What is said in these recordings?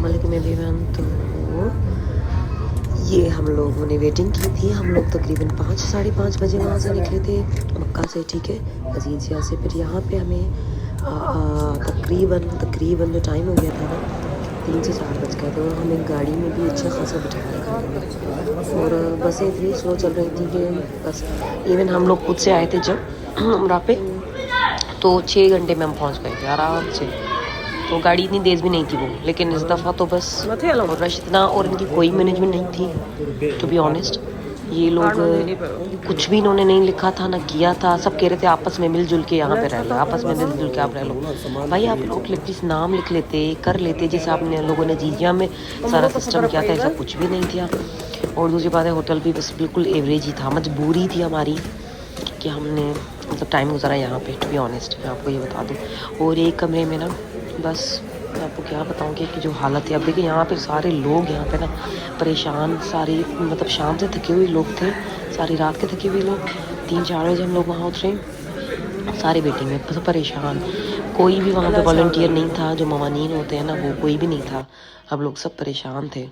अस्सलाम वालेकुम एवरीवन। तो ये हम लोगों ने वेटिंग की थी। हम लोग तकरीबन 5-5:30 बजे वहाँ से निकले थे मक्का से, ठीक है, अजीजिया से। फिर यहाँ पे हमें तकरीबन जो टाइम हो गया था ना 3 से 4 बज गए थे। और हमें गाड़ी में भी अच्छा खासा बिठाया था और बसें इतनी स्लो चल रही थी कि बस इवन हम लोग खुद से आए थे जब उमरा पे तो 6 घंटे में हम पहुँच गए थे आराम से। तो गाड़ी इतनी तेज़ भी नहीं थी वो, लेकिन इस दफ़ा तो बस और रश इतना और इनकी कोई मैनेजमेंट नहीं थी टू बी ऑनेस्ट। ये लोग कुछ भी इन्होंने नहीं लिखा था ना किया था। सब कह रहे थे आपस में मिलजुल के यहाँ पे रह लो, आपस में मिलजुल के आप रह लो। भाई आप लोग प्लीज़ नाम लिख लेते, कर लेते जैसे आपने लोगों ने जीजिया में सारा सिस्टम किया था। ऐसा कुछ भी नहीं था। और दूसरी बात है होटल भी बस बिल्कुल एवरेज ही था। मजबूरी थी हमारी कि हमने मतलब टाइम गुजारा यहाँ पे टू बी ऑनेस्ट, मैं आपको ये बता दूँ। और एक कमरे में ना बस मैं आपको क्या बताऊँ कि जो हालत है। अब देखिए यहाँ पे सारे लोग यहाँ पे ना परेशान, सारे मतलब शाम से थके हुए लोग थे, सारी रात के थके हुए लोग। 3-4 बजे हम लोग वहाँ उतरे, सारे वेटिंग में सब परेशान। कोई भी वहाँ पे वॉलंटियर नहीं था, जो मवानीन होते हैं ना वो कोई भी नहीं था। हम लोग सब परेशान थे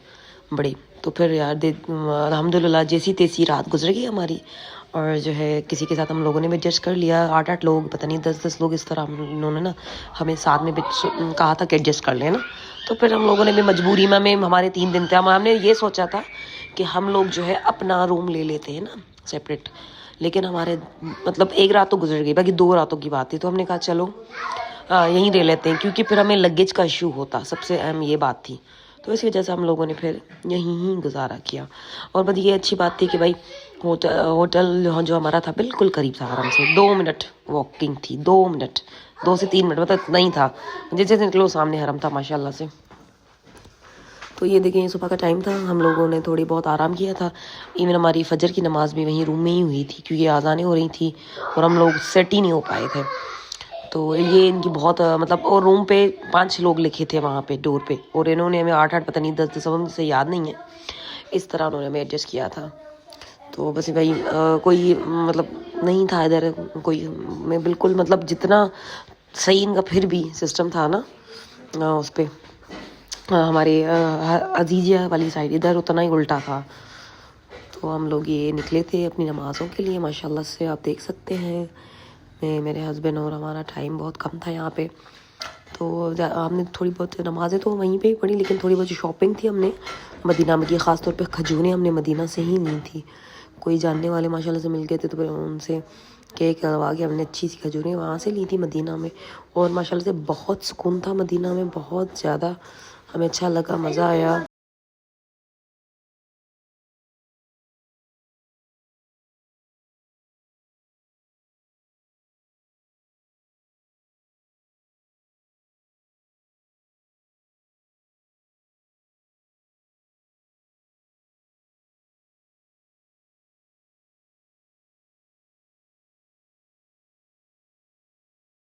बड़े। तो फिर यार अल्हम्दुलिल्लाह जैसी तैसी रात गुजर गई हमारी। और जो है किसी के साथ हम लोगों ने भी एडजस्ट कर लिया। 8-8 लोग, पता नहीं 10-10 लोग इस तरह उन्होंने ना हमें साथ में कहा था कि एडजस्ट कर लेना। तो फिर हम लोगों ने भी मजबूरी में हमारे 3 दिन थे, हमने ये सोचा था कि हम लोग जो है अपना रूम ले लेते हैं ना सेपरेट। लेकिन हमारे मतलब 1 रात तो गुजर गई, बाकी 2 रातों की बात थी। तो हमने कहा चलो यहीं रह लेते हैं, क्योंकि फिर हमें लगेज का इशू होता, सबसे अहम ये बात थी। तो इस वजह से हम लोगों ने फिर यहीं ही गुजारा किया। और बस ये अच्छी बात थी कि भाई होटल जो हमारा था बिल्कुल करीब था, आराम से 2 मिनट वॉकिंग थी, 2 मिनट 2 से 3 मिनट मतलब इतना ही था। जैसे निकलो सामने हरम था माशाल्लाह से। तो ये देखें सुबह का टाइम था, हम लोगों ने थोड़ी बहुत आराम किया था। इवन हमारी फजर की नमाज़ भी वहीं रूम में ही हुई थी, क्योंकि आज़ानें हो रही थी और हम लोग सेट ही नहीं हो पाए थे। तो ये इनकी बहुत मतलब, और रूम पे 5 लोग लिखे थे वहाँ पे डोर पे, और इन्होंने हमें 8-8 पता नहीं 10 से याद नहीं है, इस तरह उन्होंने हमें एडजस्ट किया था। तो बस भाई कोई मतलब नहीं था इधर कोई, मैं बिल्कुल मतलब जितना सही इनका फिर भी सिस्टम था ना उस पर हमारे अजीजिया वाली साइड इधर उतना ही उल्टा था। तो हम लोग ये निकले थे अपनी नमाज़ों के लिए माशाल्लाह से। आप देख सकते हैं मेरे हस्बैंड और हमारा टाइम बहुत कम था यहाँ पे। तो हमने थोड़ी बहुत नमाज़ें तो वहीं पे ही पढ़ी, लेकिन थोड़ी बहुत शॉपिंग थी हमने मदीना में की। ख़ास तौर पे खजूरें हमने मदीना से ही ली थी। कोई जानने वाले माशाल्लाह से मिल गए थे, तो फिर उनसे केक करवा के हमने अच्छी सी खजूरें वहाँ से ली थी मदीना में। और माशाल्लाह से बहुत सुकून था मदीना में, बहुत ज़्यादा हमें अच्छा लगा, मज़ा आया।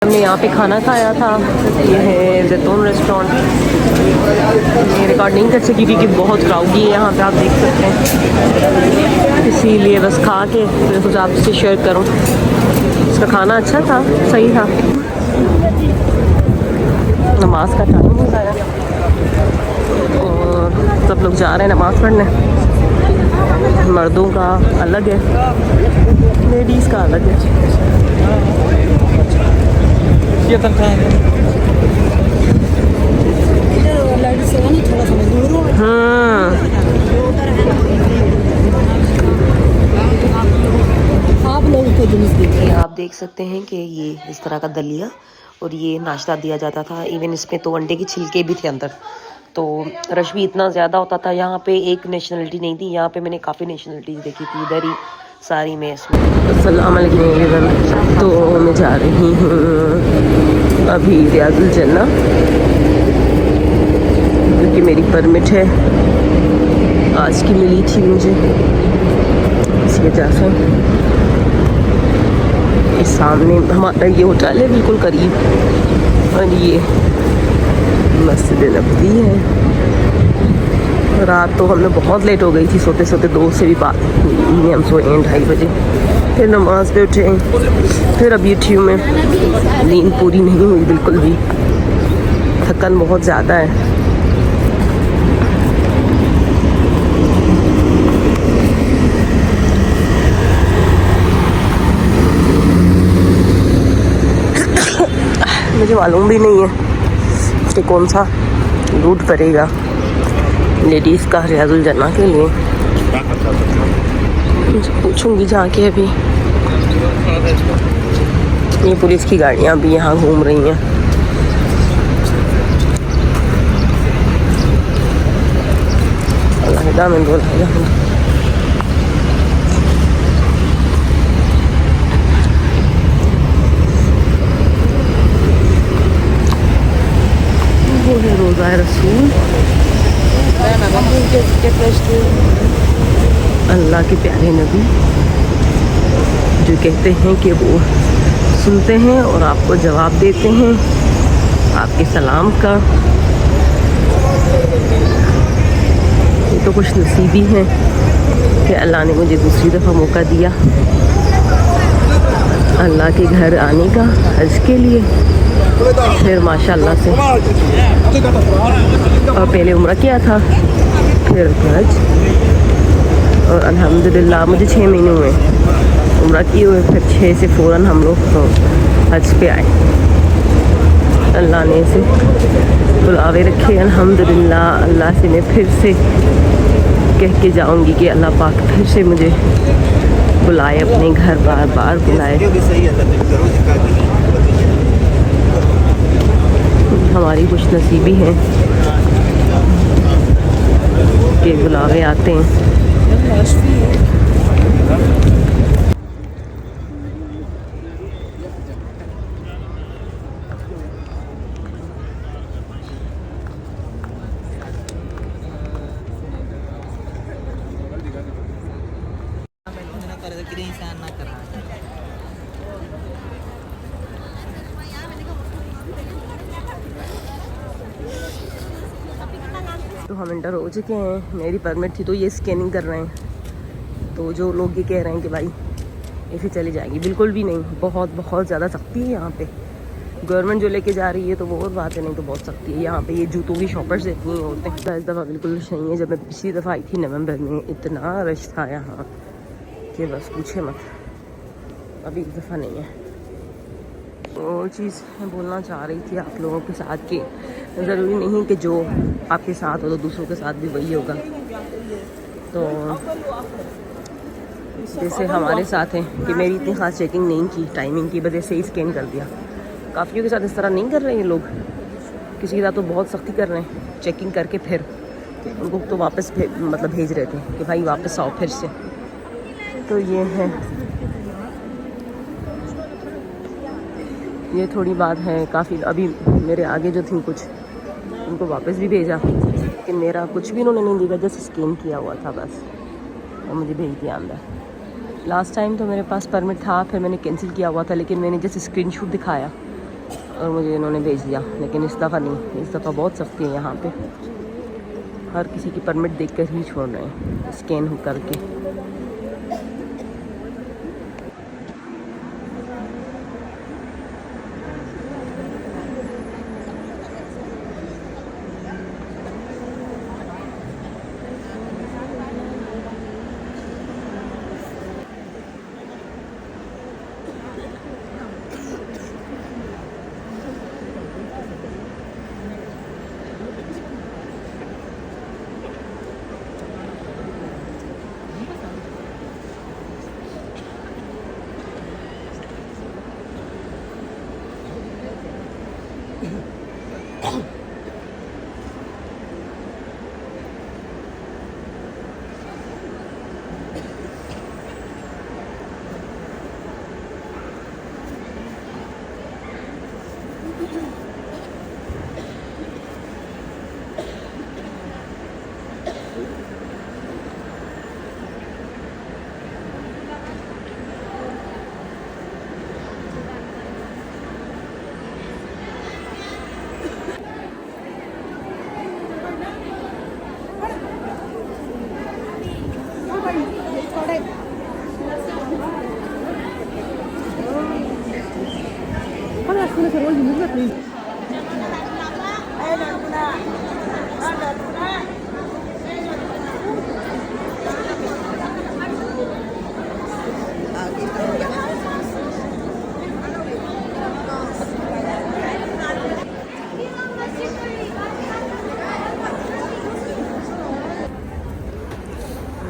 हमने यहाँ पे खाना खाया था, ये है जैतून रेस्टोरेंट। मैं रिकॉर्ड नहीं कर सकी क्योंकि बहुत क्राउडी है यहाँ पे, आप देख सकते हैं, इसीलिए बस खा के मैं सोचा आपसे शेयर करूँ। इसका खाना अच्छा था, सही था। नमाज का टाइम हो गया और सब लोग जा रहे हैं नमाज़ पढ़ने। मर्दों का अलग है, लेडीज़ का अलग है। ये तनख्वाह है। हाँ आप लोगों को जुलूस देखिए, आप देख सकते हैं कि ये इस तरह का दलिया और ये नाश्ता दिया जाता था। इवन इसमें तो अंडे की छिलके भी थे अंदर। तो रश भी इतना ज़्यादा होता था यहाँ पे, एक नेशनलिटी नहीं थी यहाँ पे। मैंने काफ़ी नेशनलिटीज़ देखी थी इधर ही सारी में इसमें। अस्सलाम वालेकुम। तो मैं जा रही हूँ अभी रियाजुल जन्ना, क्योंकि मेरी परमिट है आज की मिली थी मुझे, इस वजह से। इस सामने हमारा ये होटल है बिल्कुल करीब, और ये मस्जिद नबवी है। रात तो हमने बहुत लेट हो गई थी, सोते सोते 2 से भी बात हुई, हम सोए 2:30 बजे। फिर नमाज पे उठे, फिर अभी उठी हूँ मैं, नींद पूरी नहीं हुई बिल्कुल भी, थकन बहुत ज़्यादा है। मुझे मालूम भी नहीं है कि कौन सा रूट पड़ेगा लेडीज़ का रियाजुल जन्ना के लिए। पूछूंगी जाके। अभी ये पुलिस की गाड़ियाँ भी यहाँ घूम रही हैं। अल्लाह में बोला वो है रोज़ा रसूल, अल्लाह के प्यारे नबी जो कहते हैं कि वो सुनते हैं और आपको जवाब देते हैं आपके सलाम का। ये तो खुश नसीबी है कि अल्लाह ने मुझे दूसरी दफ़ा मौका दिया अल्लाह के घर आने का हज के लिए। फिर माशाल्लाह से और पहले उम्रा किया था, फिर हज, और अल्हम्दुलिल्लाह मुझे 6 महीने हुए उम्रा किए हुए। फिर 6 से फ़ौरन हम लोग हज पे आए। अल्लाह ने इसे बुलावे रखे अल्हम्दुलिल्लाह। अल्लाह से मैं फिर से कह के जाऊंगी कि अल्लाह पाक फिर से मुझे बुलाए अपने घर, बार बार बुलाए। हमारी खुश नसीबी है कि बुलावे आते हैं। तो हम इंटर हो चुके हैं। मेरी परमिट थी तो ये स्कैनिंग कर रहे हैं। तो जो लोग ये कह रहे हैं कि भाई ऐसे चली जाएगी, बिल्कुल भी नहीं। बहुत ज़्यादा सख्ती है यहाँ पे। गवर्नमेंट जो लेके जा रही है तो वो और बात है, नहीं तो बहुत सख्ती है यहाँ पे। ये जूतों की शॉपर्स इतनी होते हैं। इस दफ़ा बिल्कुल नहीं है। जब मैं पिछली दफ़ा आई थी नवंबर में, इतना रश था यहाँ कि बस पूछे मत। अभी इस दफ़ा नहीं है। और चीज़ मैं बोलना चाह रही थी आप लोगों के साथ कि ज़रूरी नहीं कि जो आपके साथ हो तो दूसरों के साथ भी वही होगा। तो जैसे हमारे साथ है कि मेरी इतनी ख़ास चेकिंग नहीं की, टाइमिंग की वजह से ही स्कैन कर दिया। काफ़ियों के साथ इस तरह नहीं कर रहे हैं लोग। किसी के साथ तो बहुत सख्ती कर रहे हैं, चेकिंग करके फिर उनको तो वापस भेज रहे थे कि भाई वापस आओ फिर से। तो ये है, ये थोड़ी बात है काफ़ी। अभी मेरे आगे जो थी कुछ उनको वापस भी भेजा, लेकिन मेरा कुछ भी उन्होंने नहीं दिया, जस्ट स्कैन किया हुआ था बस और मुझे भेज दिया अंदर। लास्ट टाइम तो मेरे पास परमिट था, फिर मैंने कैंसिल किया हुआ था, लेकिन मैंने जस्ट स्क्रीनशॉट दिखाया और मुझे इन्होंने भेज दिया। लेकिन इस दफ़ा नहीं, इस दफ़ा बहुत सख्ती है यहाँ पे। हर किसी की परमिट देख कर ही छोड़ रहे हैं, स्कैन करके।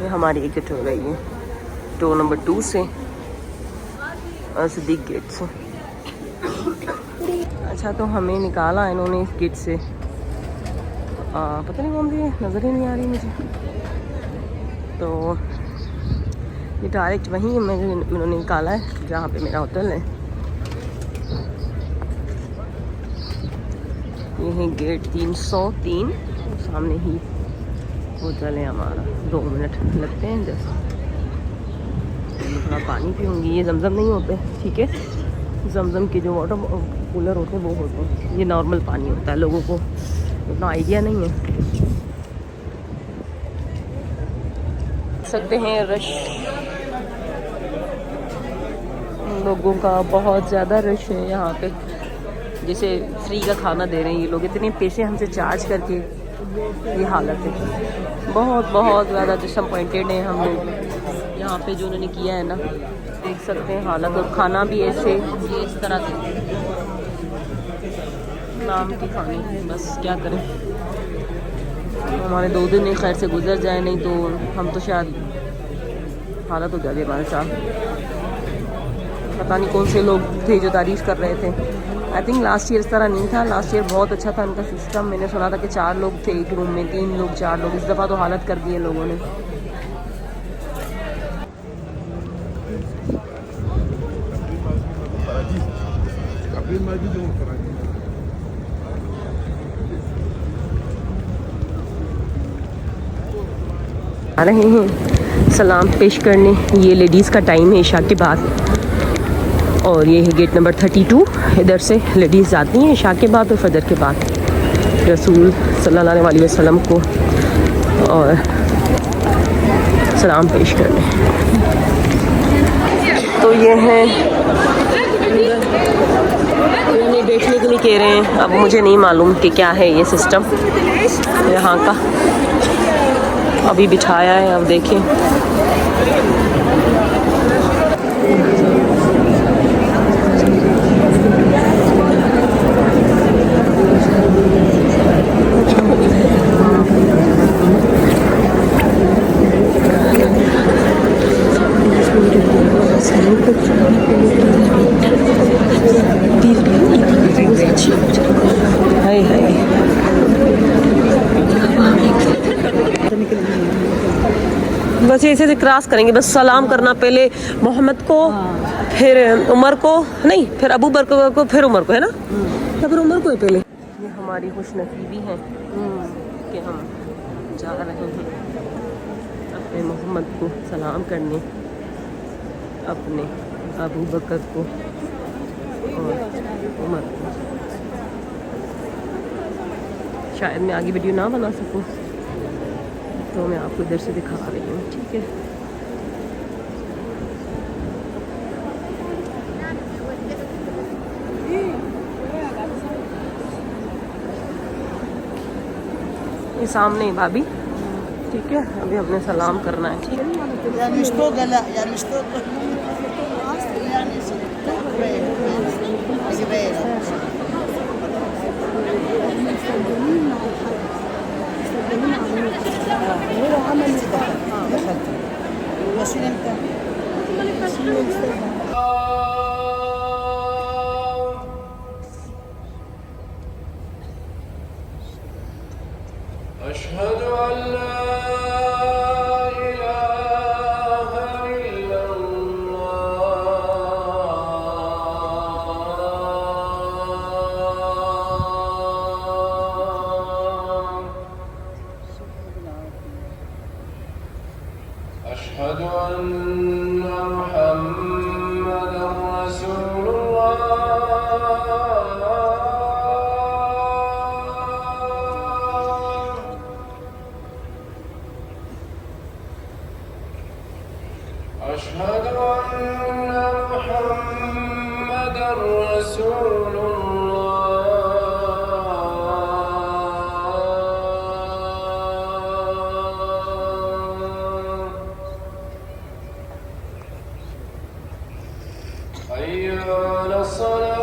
ये हमारी एग्जिट हो रही है डोर नंबर 2 से और सिद्दीक गेट से। अच्छा तो हमें निकाला इन्होंने इस गेट से, पता नहीं कौन सी नज़र ही नहीं आ रही मुझे। तो ये डायरेक्ट वहीं इन्होंने निकाला है जहाँ पे मेरा होटल है। ये है गेट 303, सामने ही होटल है हमारा। 2 मिनट लगते हैं जस्ट। थोड़ा पानी पीऊँगी। ये जमजम नहीं होते, ठीक है, जमजम के जो वाटर कूलर होते हैं वो होते हैं। ये नॉर्मल पानी होता है, लोगों को उतना आइडिया नहीं है। सकते हैं रश लोगों का, बहुत ज़्यादा रश है यहाँ पे। जैसे फ्री का खाना दे रहे हैं ये लोग, इतने पैसे हमसे चार्ज करके। ये हालत है, बहुत बहुत ज़्यादा डिसअपॉइंटेड हैं हम लोग यहाँ पे जो उन्होंने किया है ना। देख सकते हैं हालत, और खाना भी ऐसे ये इस तरह से नाम की खाने, बस क्या करें। हमारे 2 दिन खैर से गुजर जाए, नहीं तो हम तो शायद हालत हो जाती हमारे साथ। पता नहीं कौन से लोग थे जो तारीफ़ कर रहे थे। आई थिंक लास्ट ईयर इस तरह नहीं था। लास्ट ईयर बहुत अच्छा था इनका सिस्टम। मैंने सुना था कि 4 लोग थे एक रूम में, 3 लोग 4 लोग। इस दफ़ा तो हालत कर दी है लोगों ने। आ रहे हैं सलाम पेश करने। ये लेडीज़ का टाइम है इशा के बाद, और ये है गेट नंबर 32। इधर से लेडीज़ जाती हैं इशा के बाद और फजर के बाद रसूल सल्लल्लाहु अलैहि वसल्लम को और सलाम पेश करने। तो ये हैं देखने के लिए कह रहे हैं। अब मुझे नहीं मालूम कि क्या है ये सिस्टम यहाँ का। अभी बिठाया है, अब देखें। बस ऐसे से क्रॉस करेंगे, बस सलाम करना पहले मोहम्मद को, फिर उमर को, नहीं फिर अबू बकर को, फिर उमर को, है ना, फिर उमर को है पहले। ये हमारी खुशनसीबी है कि हम जा रहे हैं अपने मोहम्मद को सलाम करने, अपने अबू बकर को और उमर को। शायद मैं आगे वीडियो ना बना सकूं, तो मैं आपको इधर से दिखा रही हूँ, ठीक है। ये सामने भाभी, ठीक है। अभी हमने सलाम करना है, ठीक है। अशहदु अल्ला अशहदु अन्ना मुहम्मदन रसूलुल्लाह। अशहदु अन्ना मुहम्मदन रसूलुल्लाह। हय्य अला सलाह।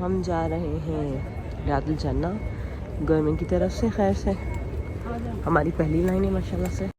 हम जा रहे हैं रियादुल जन्ना गवर्नमेंट की तरफ से। खैर से हमारी पहली लाइन है माशाल्लाह से।